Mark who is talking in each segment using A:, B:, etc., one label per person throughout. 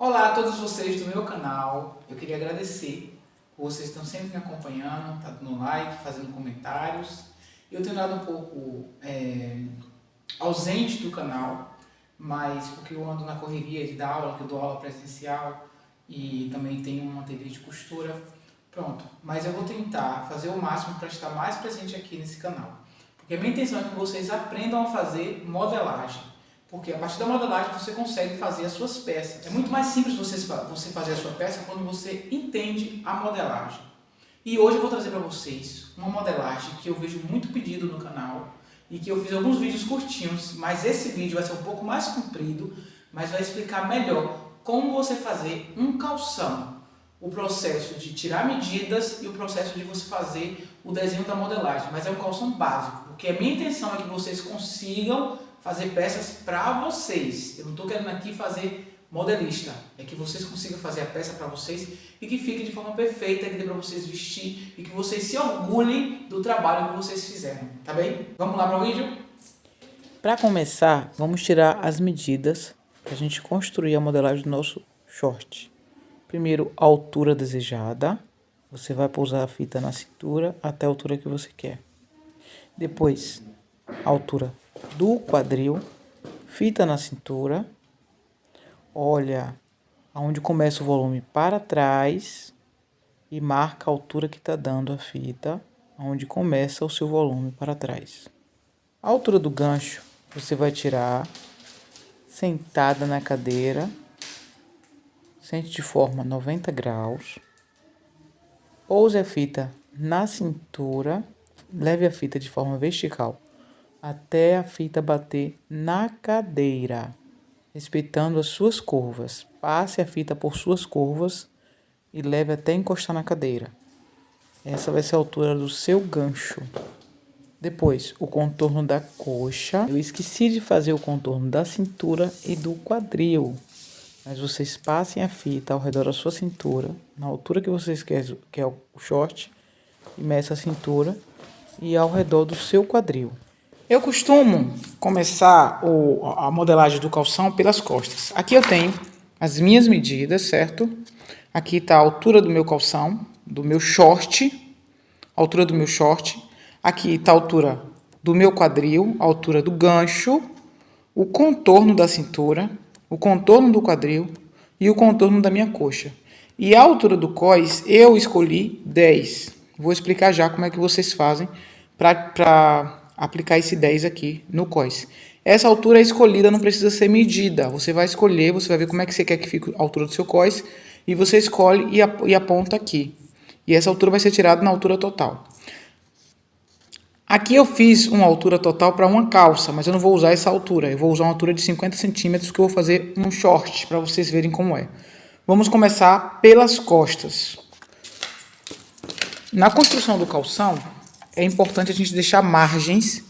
A: Olá a todos vocês do meu canal, eu queria agradecer por vocês estão sempre me acompanhando, tá dando like, fazendo comentários. Eu tenho dado um pouco ausente do canal, mas porque eu ando na correria de dar aula, que eu dou aula presencial e também tenho um ateliê de costura, pronto. Mas eu vou tentar fazer o máximo para estar mais presente aqui nesse canal, porque a minha intenção é que vocês aprendam a fazer modelagem. Porque a partir da modelagem você consegue fazer as suas peças. É muito mais simples você fazer a sua peça quando você entende a modelagem. E hoje eu vou trazer para vocês uma modelagem que eu vejo muito pedido no canal e que eu fiz alguns vídeos curtinhos, mas esse vídeo vai ser um pouco mais comprido, mas vai explicar melhor como você fazer um calção. O processo de tirar medidas e o processo de você fazer o desenho da modelagem. Mas é um calção básico, porque a minha intenção é que vocês consigam fazer peças para vocês. Eu não estou querendo aqui fazer modelista. É que vocês consigam fazer a peça para vocês e que fique de forma perfeita, que dê para vocês vestir e que vocês se orgulhem do trabalho que vocês fizeram. Tá bem? Vamos lá para o vídeo?
B: Para começar, vamos tirar as medidas para a gente construir a modelagem do nosso short. Primeiro, a altura desejada. Você vai pousar a fita na cintura até a altura que você quer. Depois, a altura do quadril, fita na cintura, olha aonde começa o volume para trás e marca a altura que está dando a fita, aonde começa o seu volume para trás. A altura do gancho você vai tirar sentada na cadeira, sente de forma 90 graus, pouse a fita na cintura, leve a fita de forma vertical até a fita bater na cadeira, respeitando as suas curvas. Passe a fita por suas curvas e leve até encostar na cadeira. Essa vai ser a altura do seu gancho. Depois, o contorno da coxa. Eu esqueci de fazer o contorno da cintura e do quadril. Mas vocês passem a fita ao redor da sua cintura, na altura que vocês querem, que é o short, e meça a cintura e ao redor do seu quadril. Eu costumo começar a modelagem do calção pelas costas. Aqui eu tenho as minhas medidas, certo? Aqui está a altura do meu calção, do meu short, a altura do meu short. Aqui está a altura do meu quadril, a altura do gancho, o contorno da cintura, o contorno do quadril e o contorno da minha coxa. E a altura do cós eu escolhi 10. Vou explicar já como é que vocês fazem para aplicar esse 10 aqui no cós. Essa altura é escolhida, não precisa ser medida. Você vai escolher, você vai ver como é que você quer que fique a altura do seu cós e você escolhe e aponta aqui. E essa altura vai ser tirada na altura total. Aqui eu fiz uma altura total para uma calça, mas eu não vou usar essa altura. Eu vou usar uma altura de 50 centímetros que eu vou fazer um short para vocês verem como é. Vamos começar pelas costas. Na construção do calção, é importante a gente deixar margens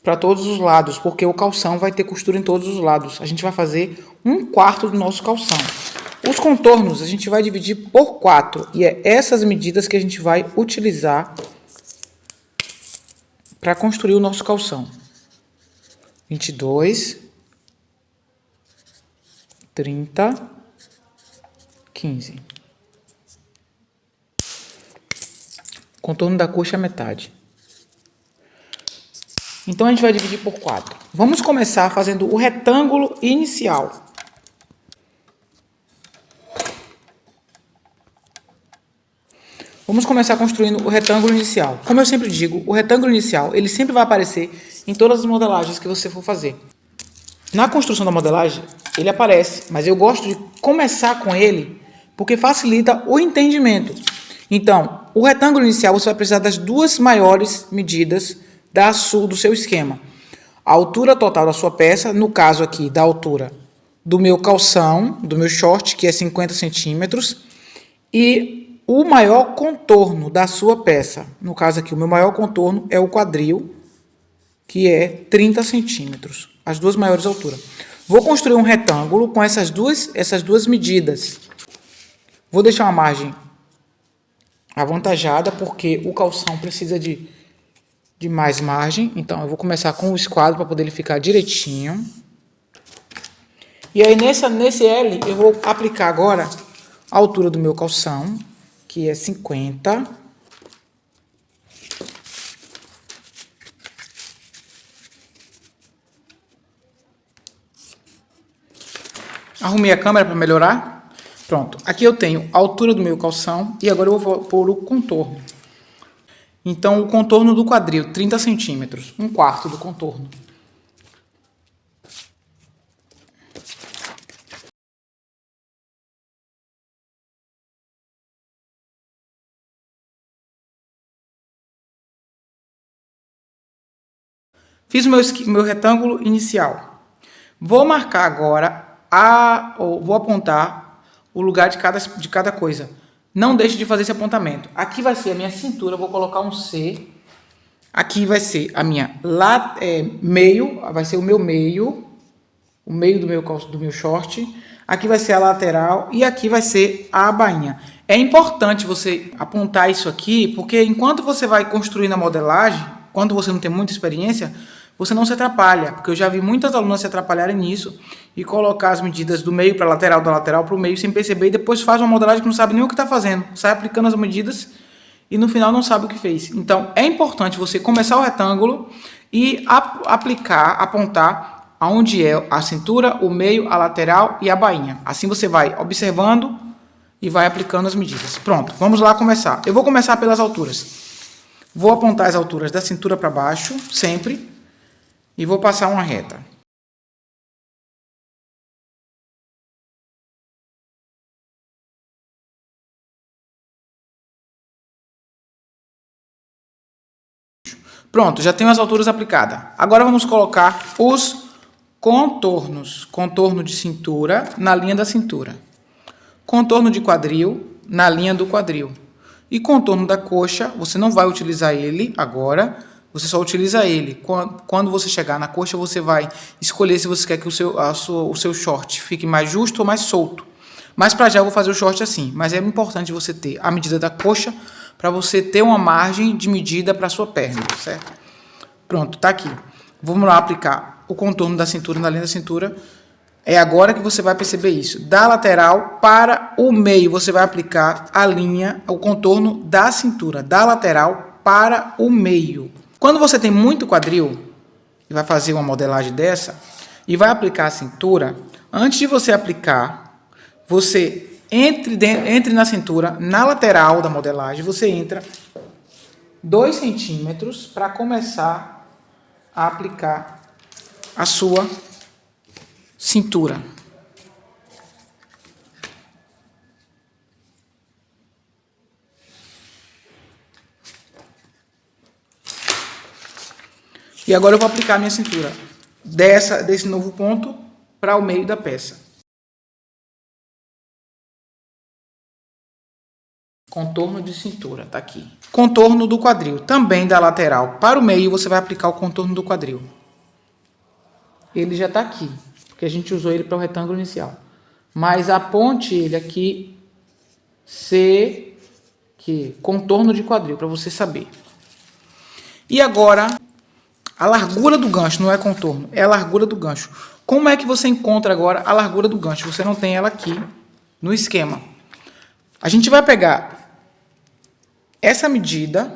B: para todos os lados, porque o calção vai ter costura em todos os lados. A gente vai fazer 1/4 do nosso calção. Os contornos a gente vai dividir por 4 e é essas medidas que a gente vai utilizar para construir o nosso calção. 22, 30, 15. Contorno da coxa metade. Então a gente vai dividir por 4. Vamos começar fazendo o retângulo inicial. Vamos começar construindo o retângulo inicial. Como eu sempre digo, o retângulo inicial, ele sempre vai aparecer em todas as modelagens que você for fazer. Na construção da modelagem, ele aparece, mas eu gosto de começar com ele porque facilita o entendimento. Então, o retângulo inicial você vai precisar das duas maiores medidas do seu esquema. A altura total da sua peça, no caso aqui, da altura do meu calção, do meu short, que é 50 centímetros, e o maior contorno da sua peça. No caso aqui, o meu maior contorno é o quadril, que é 30 centímetros, as duas maiores alturas. Vou construir um retângulo com essas duas medidas. Vou deixar uma margem avantajada, porque o calção precisa de mais margem. Então, eu vou começar com o esquadro para poder ele ficar direitinho.
A: E aí nesse L eu vou aplicar agora a altura do meu calção, que é 50. Arrumei a câmera para melhorar. Pronto, aqui eu tenho a altura do meu calção e agora eu vou pôr o contorno. Então, o contorno do quadril, 30 centímetros, 1/4 do contorno. Fiz o meu retângulo inicial. Vou marcar agora, vou apontar o lugar de cada coisa. Não deixe de fazer esse apontamento. Aqui vai ser a minha cintura, eu vou colocar um C. Aqui vai ser a minha meio, vai ser o meu meio, o meio do meu short. Aqui vai ser a lateral e aqui vai ser a bainha. É importante você apontar isso aqui, porque enquanto você vai construindo a modelagem, quando você não tem muita experiência, você não se atrapalha, porque eu já vi muitas alunas se atrapalharem nisso e colocar as medidas do meio para a lateral, da lateral para o meio sem perceber e depois faz uma modelagem que não sabe nem o que está fazendo, sai aplicando as medidas e no final não sabe o que fez. Então é importante você começar o retângulo e apontar aonde é a cintura, o meio, a lateral e a bainha. Assim você vai observando e vai aplicando as medidas. Pronto, vamos lá começar. Eu vou começar pelas alturas. Vou apontar as alturas da cintura para baixo, sempre. E vou passar uma reta. Pronto, já tenho as alturas aplicadas. Agora vamos colocar os contornos. Contorno de cintura na linha da cintura. Contorno de quadril na linha do quadril. E contorno da coxa, você não vai utilizar ele agora, você só utiliza ele. Quando você chegar na coxa, você vai escolher se você quer que o seu short fique mais justo ou mais solto. Mas para já eu vou fazer o short assim. Mas é importante você ter a medida da coxa para você ter uma margem de medida para a sua perna, certo? Pronto, tá aqui. Vamos lá aplicar o contorno da cintura na linha da cintura. É agora que você vai perceber isso. Da lateral para o meio, você vai aplicar a linha, o contorno da cintura. Da lateral para o meio. Quando você tem muito quadril e vai fazer uma modelagem dessa e vai aplicar a cintura, antes de você aplicar, você entre na cintura, na lateral da modelagem, você entra 2 centímetros para começar a aplicar a sua cintura. E agora eu vou aplicar a minha cintura desse novo ponto para o meio da peça. Contorno de cintura, tá aqui. Contorno do quadril, também da lateral para o meio, você vai aplicar o contorno do quadril. Ele já tá aqui, porque a gente usou ele para o retângulo inicial. Mas aponte ele aqui, contorno de quadril, para você saber. E agora, a largura do gancho, não é contorno, é a largura do gancho. Como é que você encontra agora a largura do gancho? Você não tem ela aqui no esquema. A gente vai pegar essa medida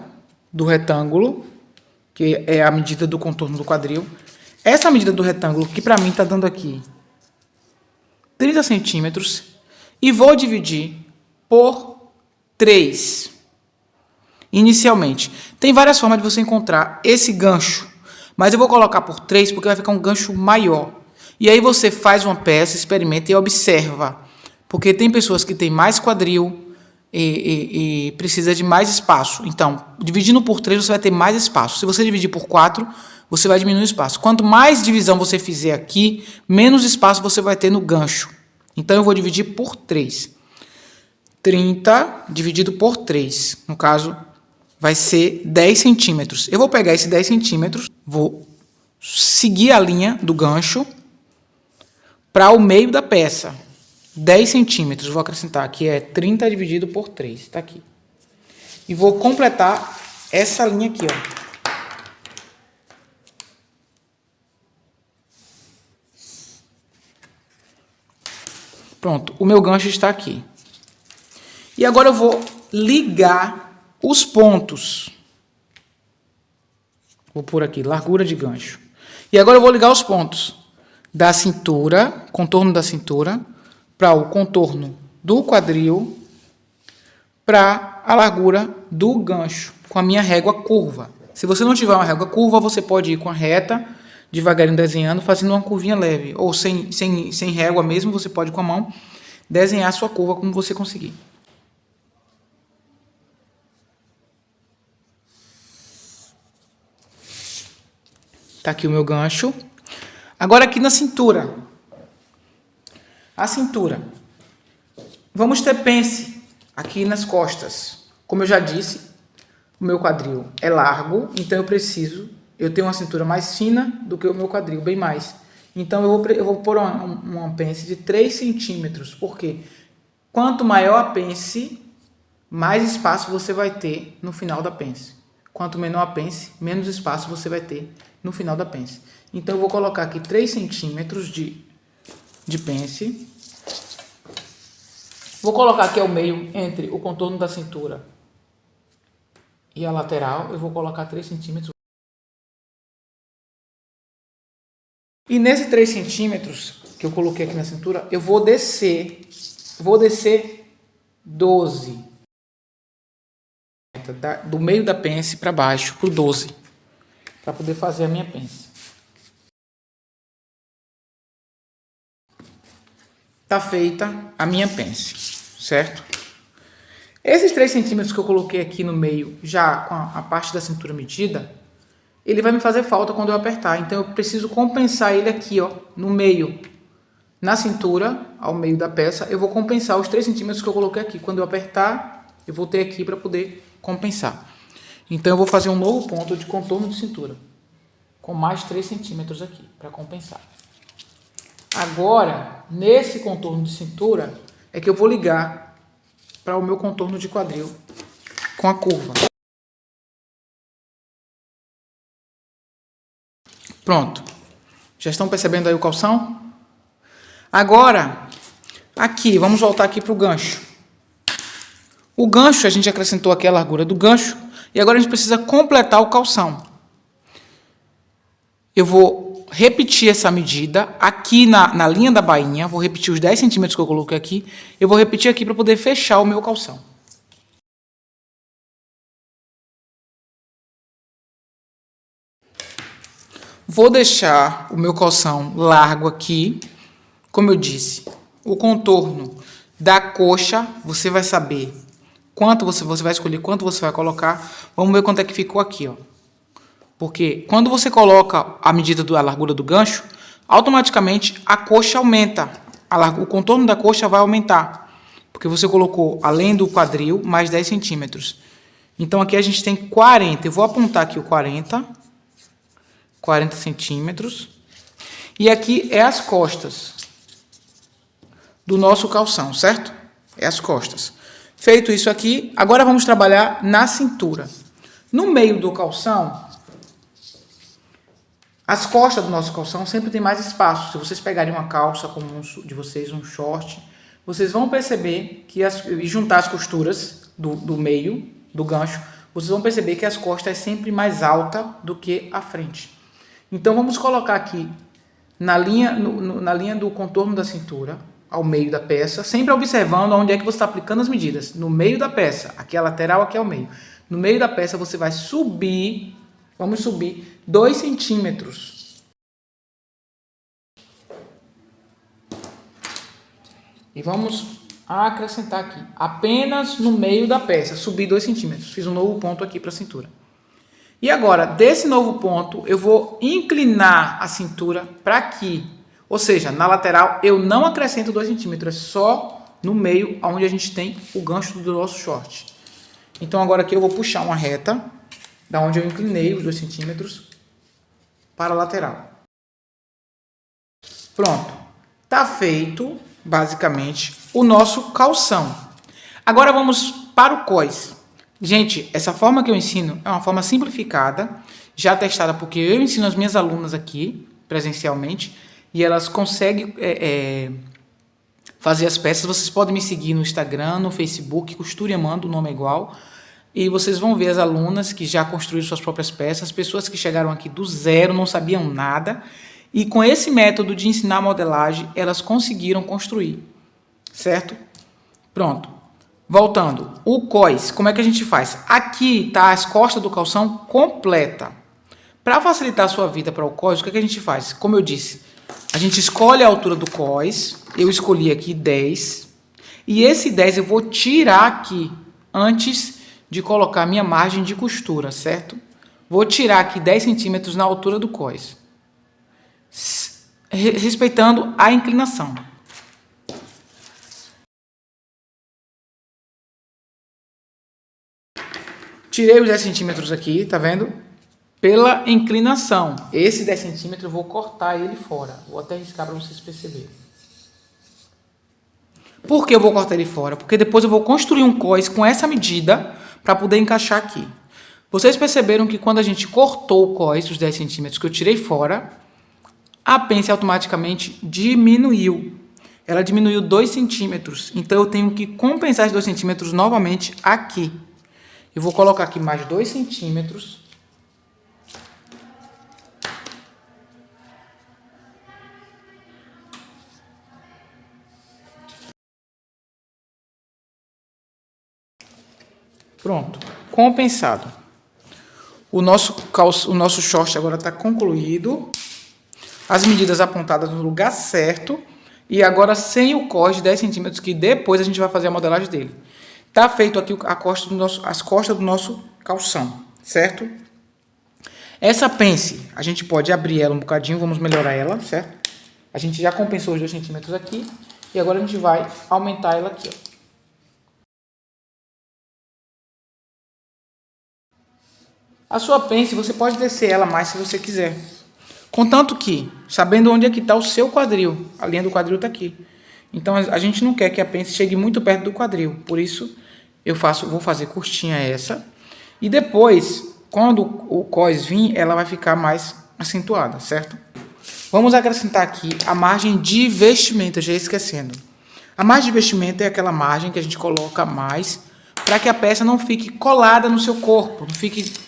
A: do retângulo, que é a medida do contorno do quadril. Essa medida do retângulo, que para mim está dando aqui 30 centímetros, e vou dividir por 3. Inicialmente. Tem várias formas de você encontrar esse gancho, mas eu vou colocar por 3 porque vai ficar um gancho maior. E aí você faz uma peça, experimenta e observa. Porque tem pessoas que têm mais quadril e precisa de mais espaço. Então, dividindo por 3 você vai ter mais espaço. Se você dividir por 4, você vai diminuir o espaço. Quanto mais divisão você fizer aqui, menos espaço você vai ter no gancho. Então, eu vou dividir por 3. 30 dividido por 3. No caso, vai ser 10 centímetros. Eu vou pegar esse 10 centímetros, vou seguir a linha do gancho para o meio da peça. 10 centímetros, vou acrescentar aqui, é 30 dividido por 3, está aqui. E vou completar essa linha aqui, ó. Pronto, o meu gancho está aqui. E agora eu vou ligar os pontos. Vou pôr aqui, largura de gancho. E agora eu vou ligar os pontos da cintura, contorno da cintura, para o contorno do quadril, para a largura do gancho, com a minha régua curva. Se você não tiver uma régua curva, você pode ir com a reta, devagarinho desenhando, fazendo uma curvinha leve. Ou sem régua mesmo, você pode com a mão desenhar a sua curva como você conseguir. Tá aqui o meu gancho. Agora aqui na cintura. A cintura. Vamos ter pence aqui nas costas. Como eu já disse, o meu quadril é largo, então eu tenho uma cintura mais fina do que o meu quadril, bem mais. Então eu vou pôr uma pence de 3 centímetros, porque quanto maior a pence, mais espaço você vai ter no final da pence. Quanto menor a pence, menos espaço você vai ter no final da pence. Então eu vou colocar aqui 3 centímetros de pence. Vou colocar aqui ao meio, entre o contorno da cintura e a lateral, eu vou colocar 3 centímetros. E nesse 3 centímetros que eu coloquei aqui na cintura, eu vou descer 12. Do meio da pence para baixo, para o 12. Para poder fazer a minha pence. Tá feita a minha pence, certo? Esses 3 centímetros que eu coloquei aqui no meio, já com a parte da cintura medida, ele vai me fazer falta quando eu apertar. Então eu preciso compensar ele aqui, ó, no meio. Na cintura, ao meio da peça, eu vou compensar os 3 centímetros que eu coloquei aqui. Quando eu apertar, eu vou ter aqui para poder compensar. Então eu vou fazer um novo ponto de contorno de cintura, com mais 3 centímetros aqui, para compensar. Agora, nesse contorno de cintura, é que eu vou ligar para o meu contorno de quadril com a curva. Pronto. Já estão percebendo aí o calção? Agora, aqui, vamos voltar aqui para o gancho. O gancho, a gente acrescentou aqui a largura do gancho, e agora a gente precisa completar o calção. Eu vou repetir essa medida aqui na linha da bainha, vou repetir os 10 centímetros que eu coloquei aqui, eu vou repetir aqui para poder fechar o meu calção. Vou deixar o meu calção largo aqui, como eu disse, o contorno da coxa, você vai saber quanto você vai escolher quanto você vai colocar. Vamos ver quanto é que ficou aqui, ó. Porque quando você coloca a medida da largura do gancho, automaticamente a coxa aumenta. O contorno da coxa vai aumentar. Porque você colocou, além do quadril, mais 10 centímetros. Então aqui a gente tem 40. Eu vou apontar aqui o 40 centímetros. E aqui é as costas do nosso calção, certo? É as costas. Feito isso aqui, agora vamos trabalhar na cintura. No meio do calção, as costas do nosso calção sempre tem mais espaço. Se vocês pegarem uma calça comum de vocês, um short, vocês vão perceber que e juntar as costuras do meio, do gancho, vocês vão perceber que as costas é sempre mais alta do que a frente. Então vamos colocar aqui na linha do contorno da cintura, ao meio da peça, sempre observando onde é que você está aplicando as medidas. No meio da peça, aqui é a lateral, aqui é o meio. No meio da peça você vai subir, vamos subir 2 centímetros. E vamos acrescentar aqui, apenas no meio da peça, subir 2 centímetros. Fiz um novo ponto aqui para a cintura. E agora, desse novo ponto, eu vou inclinar a cintura para aqui. Ou seja, na lateral eu não acrescento 2 centímetros, é só no meio, onde a gente tem o gancho do nosso short. Então agora aqui eu vou puxar uma reta, da onde eu inclinei os 2 centímetros, para a lateral. Pronto. Tá feito, basicamente, o nosso calção. Agora vamos para o cós. Gente, essa forma que eu ensino é uma forma simplificada, já testada, porque eu ensino as minhas alunas aqui, presencialmente, e elas conseguem
B: fazer as peças, vocês podem me seguir no Instagram, no Facebook, Costura e Amando, o nome é igual. E vocês vão ver as alunas que já construíram suas próprias peças, pessoas que chegaram aqui do zero, não sabiam nada. E com esse método de ensinar modelagem, elas conseguiram construir, certo? Pronto. Voltando, o cós, como é que a gente faz? Aqui está as costas do calção completa. Para facilitar a sua vida para o cós, o que é que a gente faz? Como eu disse, a gente escolhe a altura do cós, eu escolhi aqui 10, e esse 10 eu vou tirar aqui antes de colocar minha margem de costura, certo? Vou tirar aqui 10 centímetros na altura do cós, respeitando a inclinação. Tirei os 10 centímetros aqui, tá vendo? Pela inclinação. Esse 10 centímetros eu vou cortar ele fora. Vou até riscar para vocês perceberem. Por que eu vou cortar ele fora? Porque depois eu vou construir um cós com essa medida para poder encaixar aqui. Vocês perceberam que quando a gente cortou o cós, os 10 centímetros que eu tirei fora, a pence automaticamente diminuiu. Ela diminuiu 2 centímetros. Então eu tenho que compensar os 2 centímetros novamente aqui. Eu vou colocar aqui mais 2 centímetros. Pronto, compensado. O nosso short agora está concluído. As medidas apontadas no lugar certo. E agora sem o cós de 10 centímetros, que depois a gente vai fazer a modelagem dele. Tá feito aqui as costas do nosso calção, certo? Essa pence, a gente pode abrir ela um bocadinho, vamos melhorar ela, certo? A gente já compensou os 2 centímetros aqui. E agora a gente vai aumentar ela aqui, ó. A sua pence, você pode descer ela mais se você quiser. Contanto que, sabendo onde é que está o seu quadril, a linha do quadril está aqui. Então, a gente não quer que a pence chegue muito perto do quadril. Por isso, vou fazer curtinha essa. E depois, quando o cós vir, ela vai ficar mais acentuada, certo? Vamos acrescentar aqui a margem de vestimento, já ia esquecendo. A margem de vestimento é aquela margem que a gente coloca mais para que a peça não fique colada no seu corpo, não fique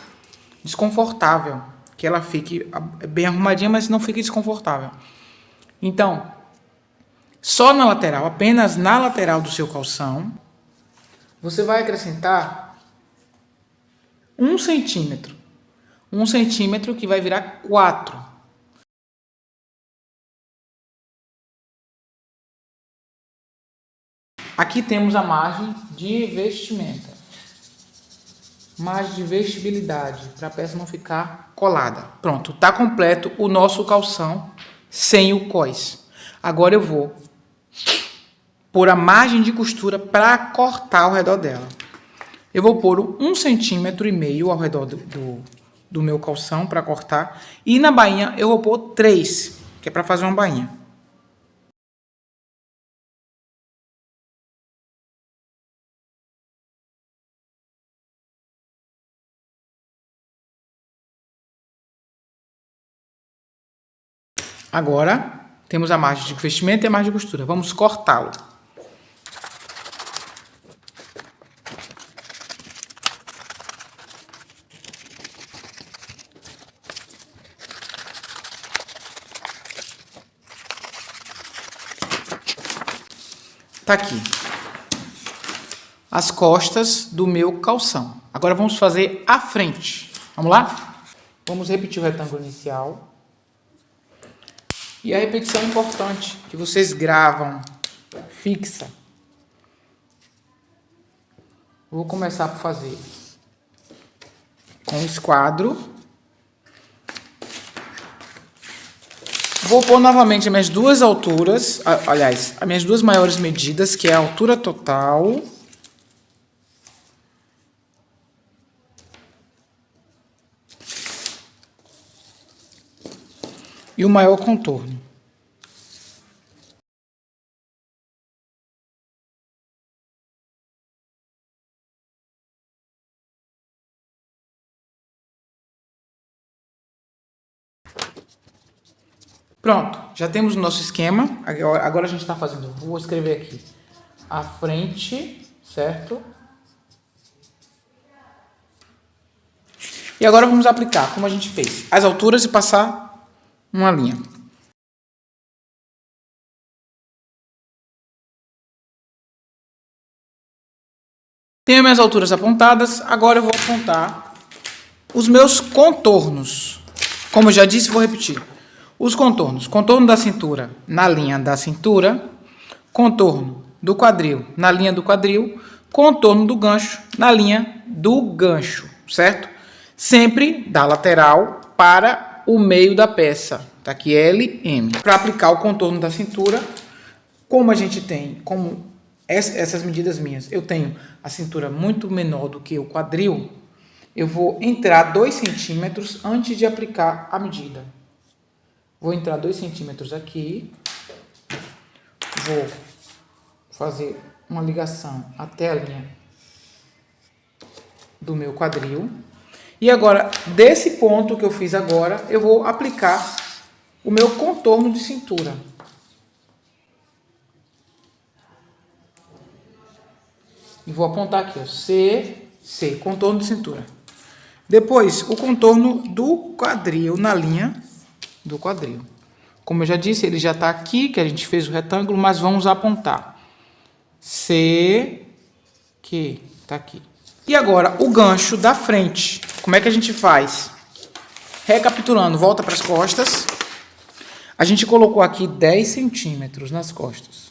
B: desconfortável, que ela fique bem arrumadinha, mas não fique desconfortável. Então, só na lateral, apenas na lateral do seu calção, você vai acrescentar 1 centímetro. 1 centímetro que vai virar 4. Aqui temos a margem de vestimenta. Margem de vestibilidade, para a peça não ficar colada. Pronto, está completo o nosso calção sem o cós. Agora eu vou pôr a margem de costura para cortar ao redor dela. Eu vou pôr 1,5 centímetro ao redor do meu calção para cortar. E na bainha eu vou pôr 3, que é para fazer uma bainha. Agora, temos a margem de vestimento e a margem de costura. Vamos cortá-lo. Tá aqui. As costas do meu calção. Agora vamos fazer a frente. Vamos lá? Vamos repetir o retângulo inicial. E a repetição é importante, que vocês gravam, fixa. Vou começar por fazer com o esquadro. Vou pôr novamente as minhas duas alturas, aliás, as minhas duas maiores medidas, que é a altura total e o maior contorno.
A: Pronto, já temos o nosso esquema. Agora a gente está fazendo, vou escrever aqui, a frente, certo? E agora vamos aplicar, como a gente fez, as alturas e passar uma linha. Tenho minhas alturas apontadas, agora eu vou apontar os meus contornos. Como eu já disse, vou repetir. Os contornos. Contorno da cintura na linha da cintura. Contorno do quadril na linha do quadril. Contorno do gancho na linha do gancho, certo? Sempre da lateral para o meio da peça. Tá aqui L, M. Para aplicar o contorno da cintura, como a gente tem, como essas medidas minhas, eu tenho a cintura muito menor do que o quadril, eu vou entrar 2 centímetros antes de aplicar a medida. Vou entrar 2 centímetros aqui, vou fazer uma ligação até a linha do meu quadril. E agora, desse ponto que eu fiz agora, eu vou aplicar o meu contorno de cintura. E vou apontar aqui, ó, C, contorno de cintura. Depois, o contorno do quadril na linha do quadril. Como eu já disse, ele já está aqui, que a gente fez o retângulo, mas vamos apontar. C, que está aqui. E agora, o gancho da frente. Como é que a gente faz? Recapitulando, volta para as costas. A gente colocou aqui 10 centímetros nas costas.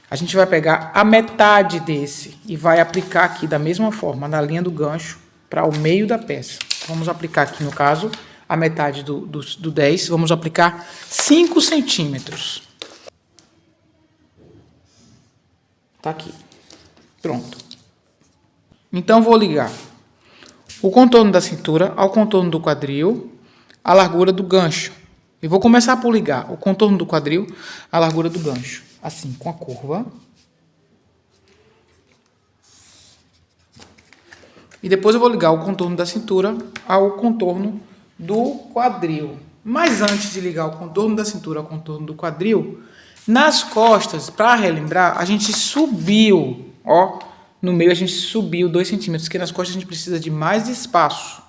A: A gente vai pegar a metade desse e vai aplicar aqui da mesma forma, na linha do gancho, para o meio da peça. Vamos aplicar aqui, no caso, a metade do 10, vamos aplicar 5 centímetros. Tá aqui. Pronto. Então, vou ligar o contorno da cintura ao contorno do quadril, a largura do gancho. E vou começar por ligar o contorno do quadril à largura do gancho. Assim, com a curva. E depois eu vou ligar o contorno da cintura ao contorno do quadril. Mas antes de ligar o contorno da cintura ao contorno do quadril, nas costas, para relembrar, a gente subiu, ó, no meio a gente subiu 2 centímetros, porque nas costas a gente precisa de mais espaço.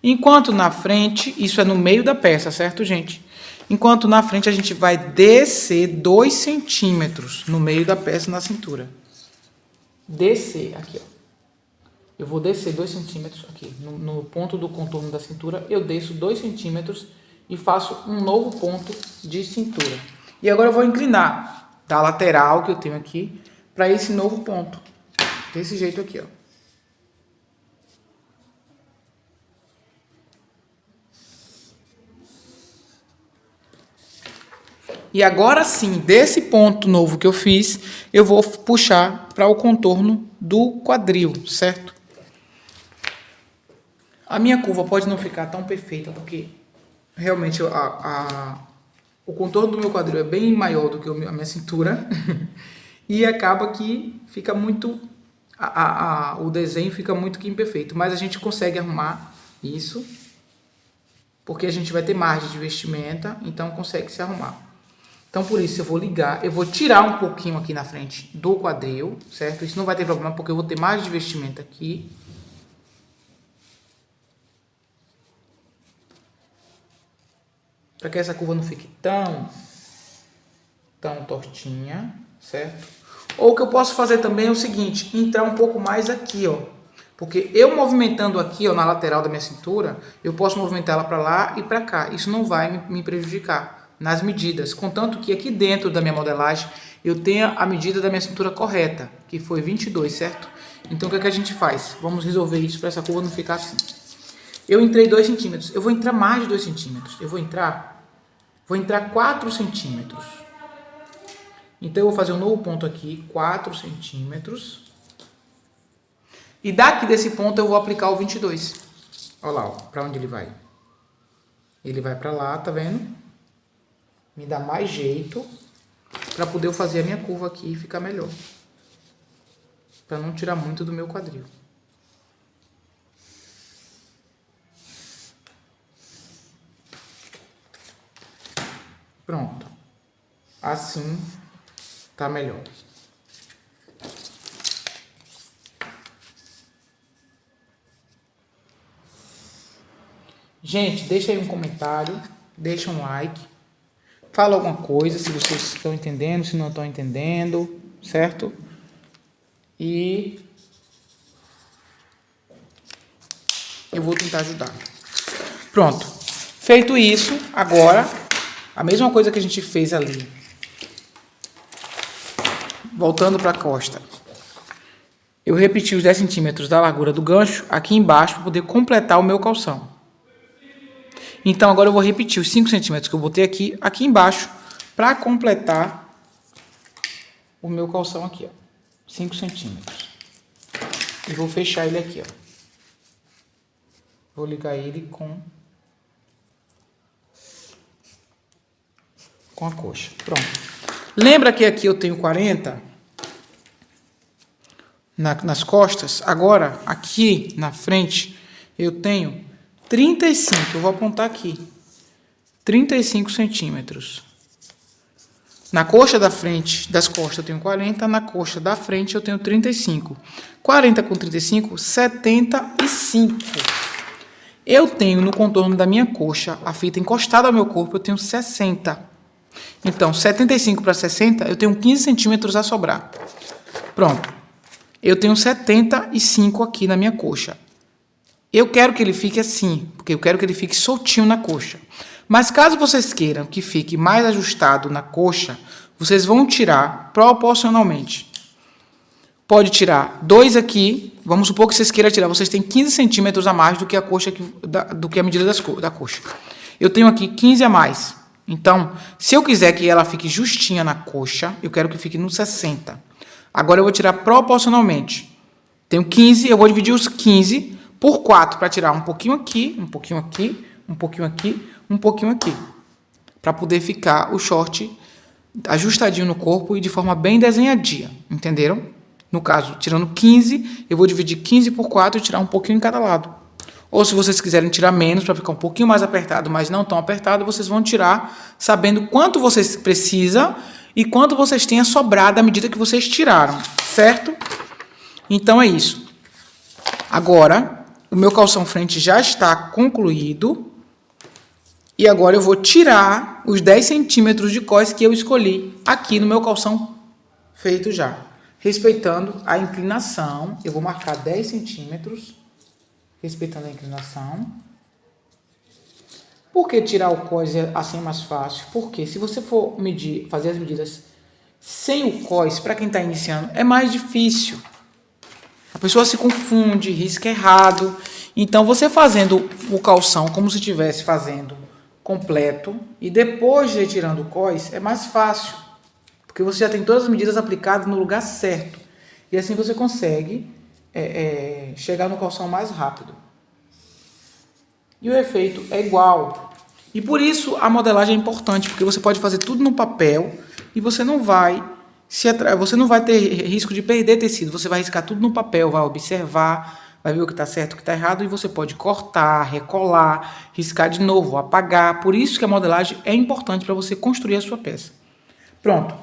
A: Enquanto na frente, isso é no meio da peça, certo, gente? Enquanto na frente a gente vai descer 2 centímetros no meio da peça na cintura. Descer, aqui, ó. Eu vou descer 2 centímetros aqui. No ponto do contorno da cintura, eu desço 2 centímetros e faço um novo ponto de cintura. E agora eu vou inclinar da lateral que eu tenho aqui para esse novo ponto. Desse jeito aqui, ó. E agora sim, desse ponto novo que eu fiz, eu vou puxar para o contorno do quadril, certo? A minha curva pode não ficar tão perfeita, porque realmente o contorno do meu quadril é bem maior do que a minha cintura. E acaba que fica muito... o desenho fica muito que imperfeito. Mas a gente consegue arrumar isso, porque a gente vai ter margem de vestimenta, então consegue se arrumar. Então, por isso, eu vou ligar, eu vou tirar um pouquinho aqui na frente do quadril, certo? Isso não vai ter problema, porque eu vou ter margem de vestimento aqui. Para que essa curva não fique tão tortinha, certo? Ou o que eu posso fazer também é o seguinte, entrar um pouco mais aqui, ó. Porque eu movimentando aqui, ó, na lateral da minha cintura, eu posso movimentar ela para lá e para cá. Isso não vai me prejudicar nas medidas, contanto que aqui dentro da minha modelagem eu tenha a medida da minha cintura correta, que foi 22, certo? Então o que é que a gente faz? Vamos resolver isso para essa curva não ficar assim. Eu entrei 2 centímetros, eu vou entrar mais de 2 centímetros, eu vou entrar 4 centímetros. Então eu vou fazer um novo ponto aqui, 4 centímetros. E daqui desse ponto eu vou aplicar o 22. Olha lá, para onde ele vai. Ele vai para lá, tá vendo? Me dá mais jeito para poder eu fazer a minha curva aqui e ficar melhor. Para não tirar muito do meu quadril. Pronto. Assim tá melhor. Gente, deixa aí um comentário, deixa um like, fala alguma coisa se vocês estão entendendo, se não estão entendendo, certo? E eu vou tentar ajudar. Pronto. Feito isso, agora, a mesma coisa que a gente fez ali. Voltando para a costa. Eu repeti os 10 centímetros da largura do gancho aqui embaixo para poder completar o meu calção. Então, agora eu vou repetir os 5 centímetros que eu botei aqui embaixo para completar o meu calção aqui, ó. 5 centímetros. E vou fechar ele aqui, ó. Vou ligar ele com a coxa. Pronto. Lembra que aqui eu tenho 40 nas costas? Agora, aqui na frente, eu tenho 35. Eu vou apontar aqui. 35 centímetros. Na coxa da frente, das costas, eu tenho 40. Na coxa da frente, eu tenho 35. 40 com 35, 75. Eu tenho no contorno da minha coxa, a fita encostada ao meu corpo, eu tenho 60. Então, 75 para 60, eu tenho 15 centímetros a sobrar. Pronto. Eu tenho 75 aqui na minha coxa. Eu quero que ele fique assim, porque eu quero que ele fique soltinho na coxa. Mas caso vocês queiram que fique mais ajustado na coxa, vocês vão tirar proporcionalmente. Pode tirar 2 aqui. Vamos supor que vocês queiram tirar. Vocês têm 15 centímetros a mais do que a coxa, do que a medida da coxa. Eu tenho aqui 15 a mais. Então, se eu quiser que ela fique justinha na coxa, eu quero que fique no 60. Agora eu vou tirar proporcionalmente. Tenho 15, eu vou dividir os 15 por 4 para tirar um pouquinho aqui, um pouquinho aqui, um pouquinho aqui, um pouquinho aqui. Para poder ficar o short ajustadinho no corpo e de forma bem desenhadinha. Entenderam? No caso, tirando 15, eu vou dividir 15 por 4 e tirar um pouquinho em cada lado. Ou se vocês quiserem tirar menos, para ficar um pouquinho mais apertado, mas não tão apertado, vocês vão tirar sabendo quanto vocês precisam e quanto vocês têm a sobrar da medida que vocês tiraram, certo? Então é isso. Agora, o meu calção frente já está concluído. E agora eu vou tirar os 10 centímetros de cós que eu escolhi aqui no meu calção feito já. Respeitando a inclinação, eu vou marcar 10 centímetros. Respeitando a inclinação. Por que tirar o cós assim é mais fácil? Porque se você for medir, fazer as medidas sem o cós, para quem está iniciando, é mais difícil. A pessoa se confunde, risca errado. Então, você fazendo o calção como se estivesse fazendo completo e depois retirando o cós, é mais fácil. Porque você já tem todas as medidas aplicadas no lugar certo. E assim você consegue chegar no calção mais rápido. E o efeito é igual. E por isso a modelagem é importante, porque você pode fazer tudo no papel e você não vai ter risco de perder tecido. Você vai riscar tudo no papel, vai observar, vai ver o que está certo, o que está errado, e você pode cortar, recolar, riscar de novo, apagar. Por isso que a modelagem é importante para você construir a sua peça. Pronto.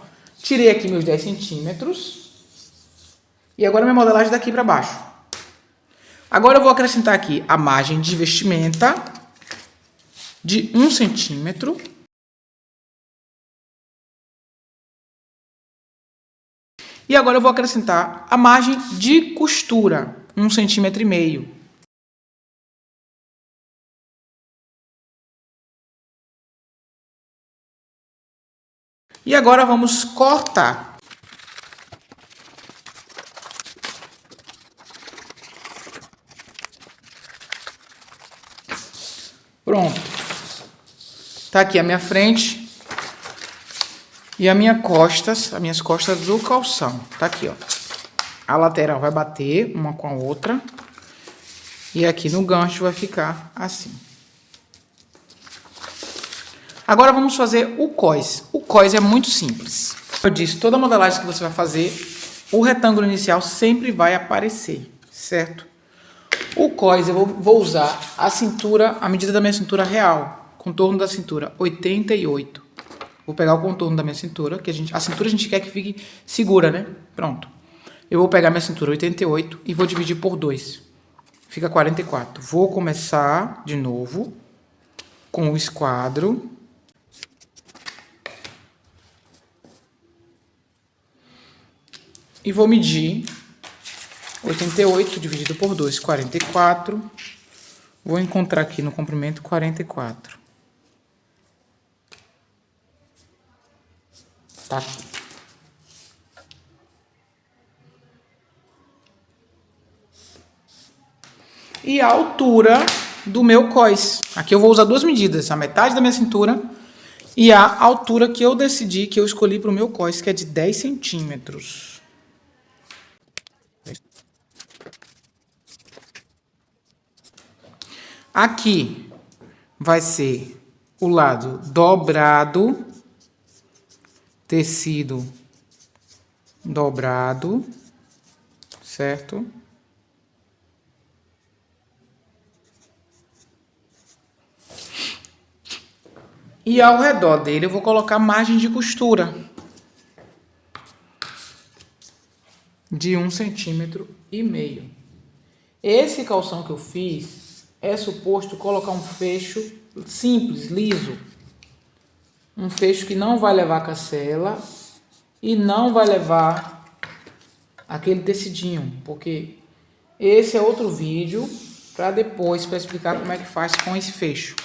A: Tirei aqui meus 10 centímetros. E agora minha modelagem daqui para baixo. Agora eu vou acrescentar aqui a margem de vestimenta de 1 centímetro. E agora eu vou acrescentar a margem de costura, 1,5 centímetros. E agora vamos cortar. Pronto. Tá aqui a minha frente e as minhas costas do calção. Tá aqui, ó. A lateral vai bater uma com a outra. E aqui no gancho vai ficar assim. Agora vamos fazer o cós. O cós é muito simples. Eu disse, toda modelagem que você vai fazer, o retângulo inicial sempre vai aparecer, certo? O cós eu vou usar a cintura, a medida da minha cintura real. Contorno da cintura, 88. Vou pegar o contorno da minha cintura, que a cintura a gente quer que fique segura, né? Pronto. Eu vou pegar minha cintura 88 e vou dividir por 2. Fica 44. Vou começar de novo com o esquadro. E vou medir 88 dividido por 2, 44. Vou encontrar aqui no comprimento 44. Tá? E a altura do meu cós. Aqui eu vou usar duas medidas, a metade da minha cintura e a altura que eu decidi, que eu escolhi para o meu cós, que é de 10 centímetros. Aqui vai ser o lado dobrado, tecido dobrado, certo? E ao redor dele eu vou colocar margem de costura de 1,5 centímetro. Esse calção que eu fiz é suposto colocar um fecho simples, liso. Um fecho que não vai levar cancela e não vai levar aquele tecidinho, porque esse é outro vídeo para depois, para explicar como é que faz com esse fecho.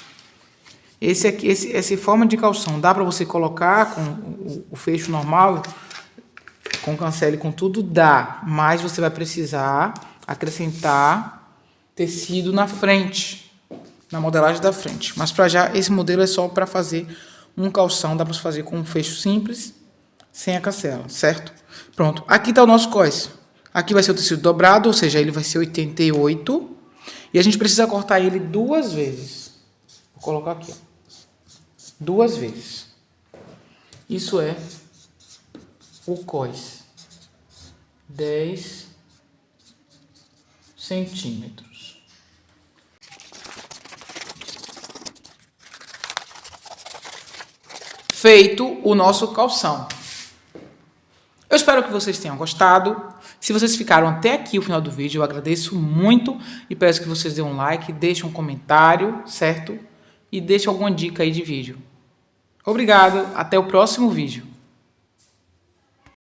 A: Essa forma de calção dá para você colocar com o fecho normal, com cancela e com tudo, dá, mas você vai precisar acrescentar tecido na frente, na modelagem da frente. Mas para já, esse modelo é só para fazer um calção, dá para fazer com um fecho simples, sem a cancela, certo? Pronto, aqui está o nosso cós. Aqui vai ser o tecido dobrado, ou seja, ele vai ser 88, e a gente precisa cortar ele 2 vezes. Vou colocar aqui, ó. 2 vezes. Isso é o cós. 10 centímetros. Feito o nosso calção. Eu espero que vocês tenham gostado. Se vocês ficaram até aqui o final do vídeo, eu agradeço muito e peço que vocês dêem um like, deixem um comentário, certo? E deixem alguma dica aí de vídeo. Obrigado, até o próximo vídeo.